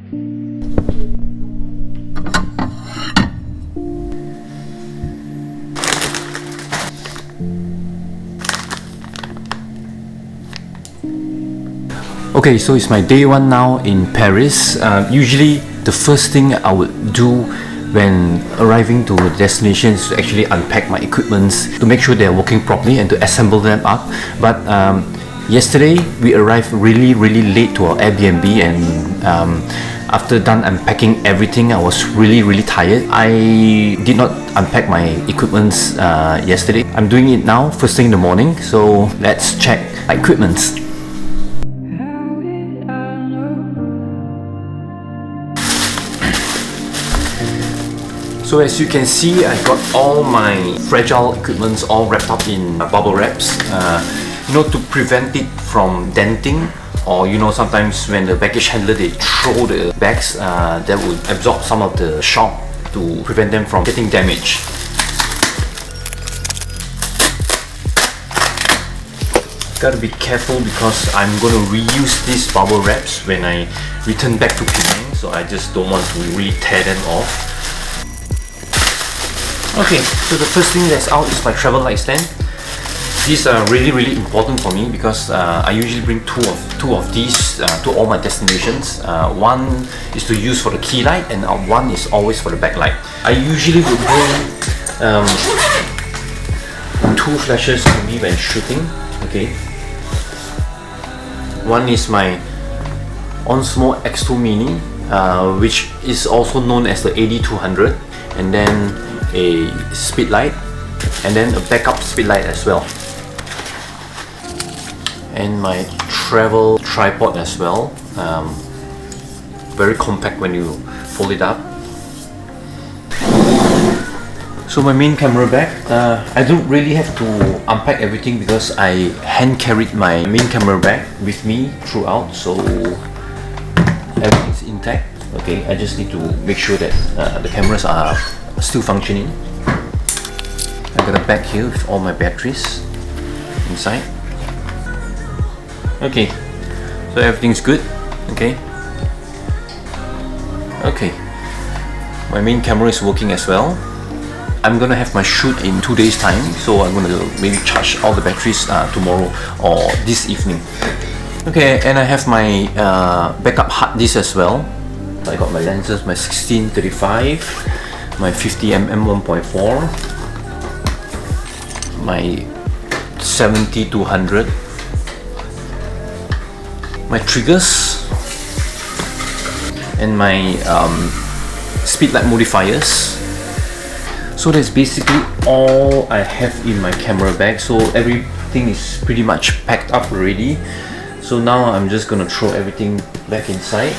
Okay, so it's my day one now in Paris. Usually the first thing I would do when arriving to a destination is to actually unpack my equipments to make sure they're working properly and to assemble them up. But yesterday we arrived really late to our Airbnb, and after done unpacking everything, I was really tired. I did not unpack my equipments yesterday. I'm doing it now first thing in the morning, so let's check my equipments. So as you can see, I got all my fragile equipments all wrapped up in bubble wraps, you know, to prevent it from denting, or you know, sometimes when the baggage handler they throw the bags, that would absorb some of the shock to prevent them from getting damaged. Gotta be careful because I'm gonna reuse these bubble wraps when I return back to Penang, so I just don't want to really tear them off. Okay, so the first thing that's out is my travel light stand. These are really important for me because I usually bring two of these to all my destinations. One is to use for the key light, and one is always for the backlight. I usually would bring two flashes with me when shooting. Okay, one is my Osmo X2 Mini, which is also known as the AD200, and then a speed light, and then a backup speed light as well, and my travel tripod as well. Very compact when you fold it up. So my main camera bag, I don't really have to unpack everything because I hand carried my main camera bag with me throughout, so everything's intact. Okay, I just need to make sure that the cameras are still functioning. I got a bag here with all my batteries inside. Okay, so everything's good. Okay, my main camera is working as well. I'm gonna have my shoot in 2 days time, so I'm gonna maybe charge all the batteries tomorrow or this evening. Okay, and I have my backup hard disk as well. I got my lenses, my 16-35, my 50mm 1.4, my 70-100, my triggers, and my speed light modifiers. So that's basically all I have in my camera bag. So everything is pretty much packed up already. So now I'm just gonna throw everything back inside.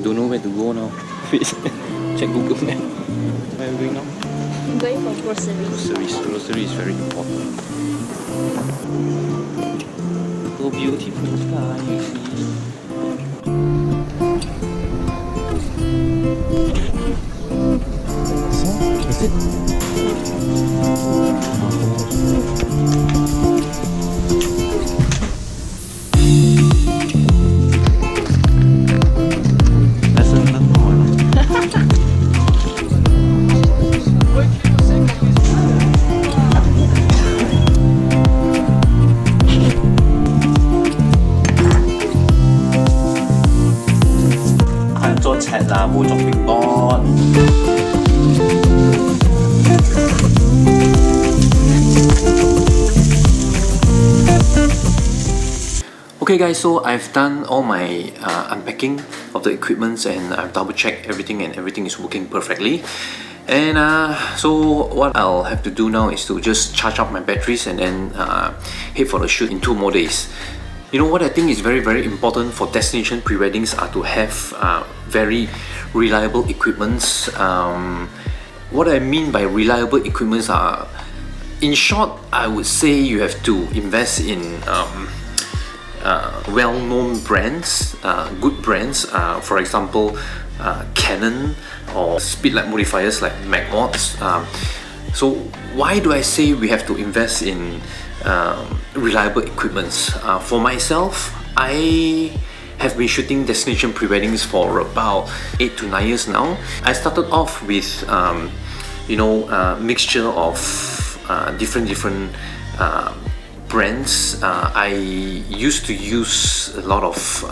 Don't know where to go now. Check Google Map. Where are we going now? I'm going for groceries. Grocery is very important. So beautiful sky, you see. So, that's it. Okay guys, so I've done all my unpacking of the equipments, and I've double checked everything, and everything is working perfectly. And so what I'll have to do now is to just charge up my batteries and then head for the shoot in 2 more days. You know what I think is very important for destination pre-weddings are to have very reliable equipments. What I mean by reliable equipments are, in short, I would say you have to invest in well-known brands, good brands, for example, Kenn or speedlight modifiers like Magmods. So why do I say we have to invest in reliable equipments? For myself, I have been shooting destination pre-weddings for about 8 to 9 years now. I started off with mixture of different brands. I used to use a lot of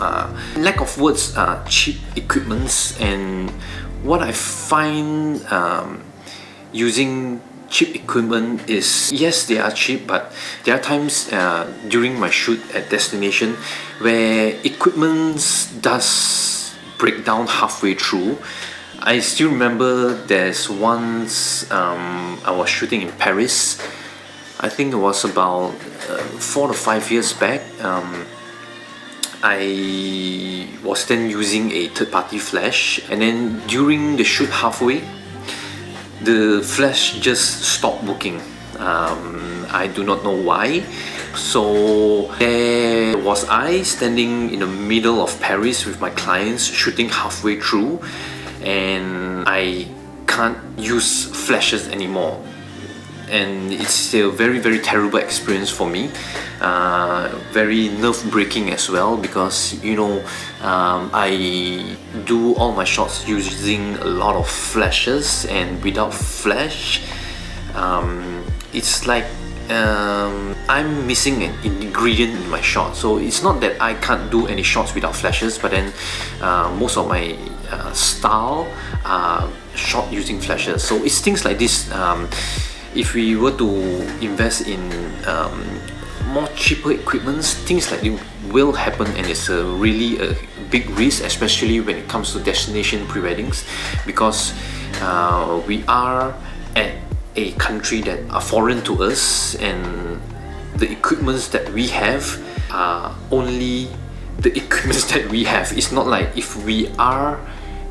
lack of words, cheap equipments, and what I find using cheap equipment is, yes, they are cheap, but there are times during my shoot at destination where equipment does break down halfway through. I still remember there's once I was shooting in Paris. I think it was about 4 to 5 years back. I was then using a third-party flash, and then during the shoot halfway, the flash just stopped working. I do not know why. So there was I standing in the middle of Paris with my clients shooting halfway through, and I can't use flashes anymore. And it's a very terrible experience for me, very nerve-breaking as well, because I do all my shots using a lot of flashes, and without flash it's like I'm missing an ingredient in my shot. So it's not that I can't do any shots without flashes, but then most of my style are shot using flashes. So it's things like this. If we were to invest in more cheaper equipments, things like this will happen, and it's really a big risk, especially when it comes to destination pre-weddings, because we are at a country that are foreign to us, and the equipments that we have are only the equipments that we have. It's not like if we are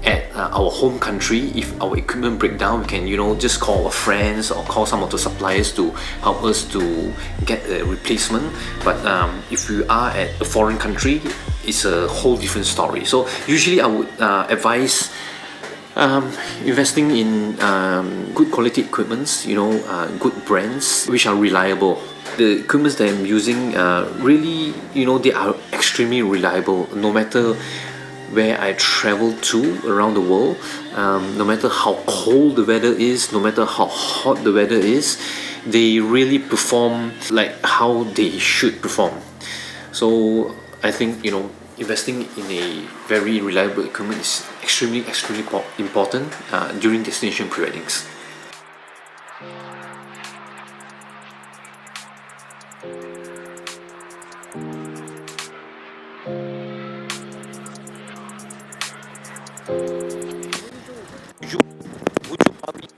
at our home country, if our equipment break down, we can just call our friends or call some of the suppliers to help us to get a replacement. But if we are at a foreign country, it's a whole different story. So usually I would advise investing in good quality equipments, good brands which are reliable. The equipments that I'm using really, they are extremely reliable, no matter where I travel to around the world. No matter how cold the weather is, no matter how hot the weather is, they really perform like how they should perform. So I think investing in a very reliable equipment is extremely important during destination pre-weddings. Would you probably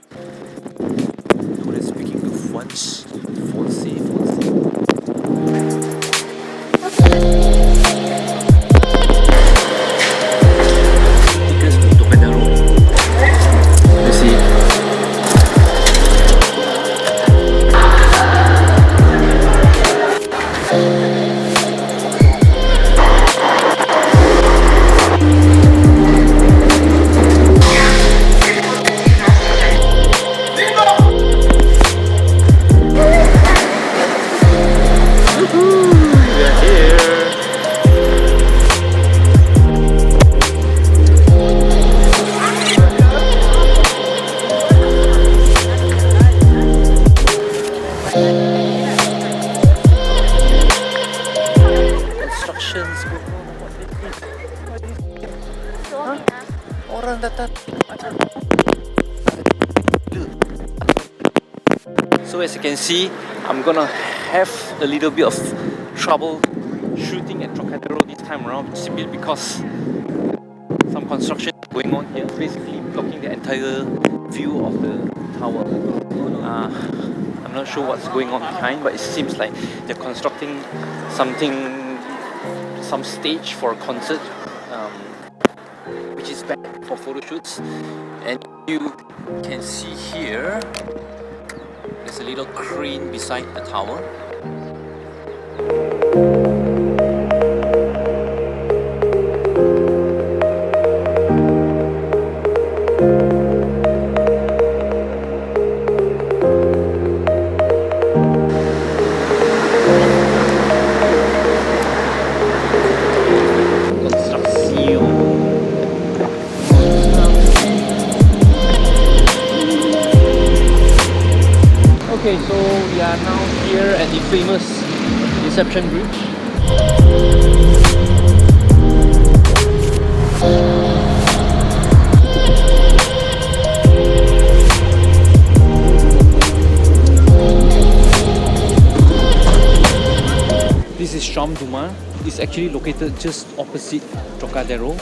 do the speaking of once foncé. Because untuk Bandaro, you see. So as you can see, I'm gonna have a little bit of trouble shooting at Trocadero this time around, simply because some construction going on here, basically blocking the entire view of the tower. I'm not sure what's going on behind, but it seems like they're constructing some stage for a concert, which is bad for photo shoots. And you can see here, there's a little crane beside the tower. Okay, so we are now here at the famous reception bridge. This is Sham Duma. It's actually located just opposite Trocadero.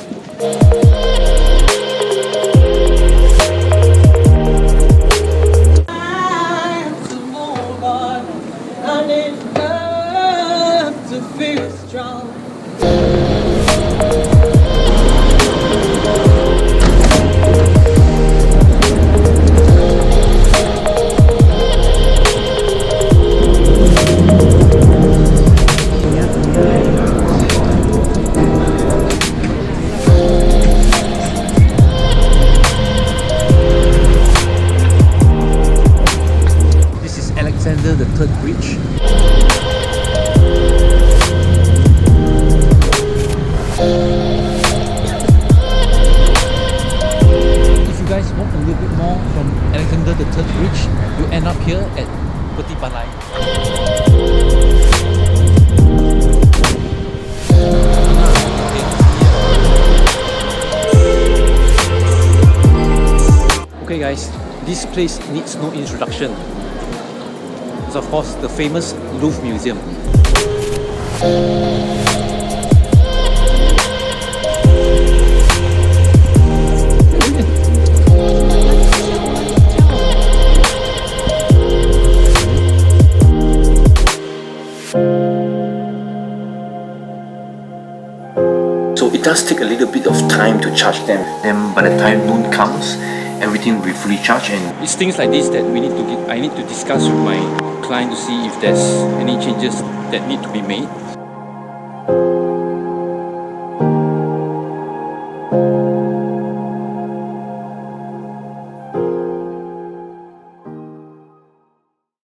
This is Alexander the Third Bridge. If you guys walk a little bit more from Alexander the Third Bridge, you end up here at PALAIS. Okay guys, this place needs no introduction. It's of course the famous Louvre Museum. So it does take a little bit of time to charge them. Then by the time noon comes, everything will be fully charged, and it's things like this that we need to I need to discuss with my client to see if there's any changes that need to be made.